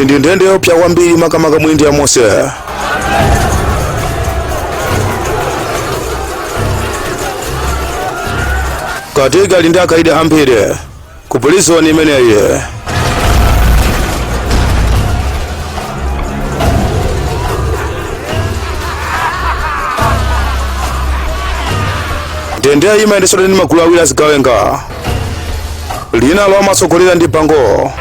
ndi ndende yopya kwambiri makamaka mwindi ya Mose. Katika linda kaidi ambiri ku prison imeneyi. Ndende ima ndisole ni magulu awiri azigawenga. Lina lwa masokolera ndi pango.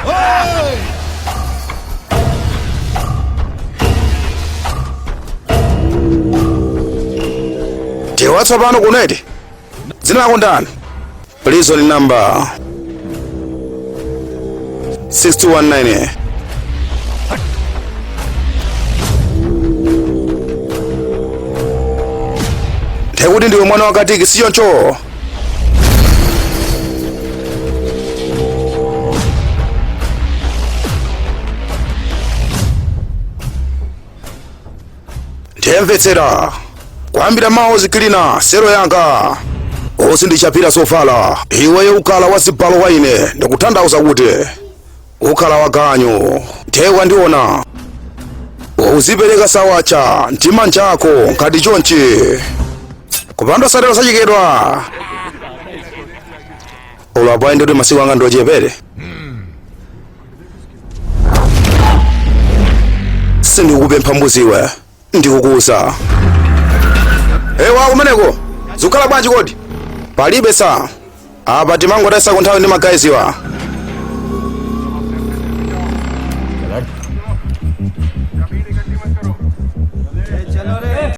Tewatsa pano kuneti. Zina lako ndani? Prison number 6219. Tekuti ndiwe mwana wakatiki siyo ncho. Ndemvetsera kwambira mawu zikilina sero yanga osi ndichapira sofala iweyo ukala wasipalo waine ndikutanthauza kuti ukala waganyu nthewa ndiona uzipereka sawacha mtima nchako ngati chonchi kupanda sadero sachikedwa ulapo ayendedwe masiku anga ndochepere sindikupempha mbuziwe ndikukuza ewa kumeneko zikhala bwanji kodi palibe sa apa timangotaisa kunthawi ndi magayiziwa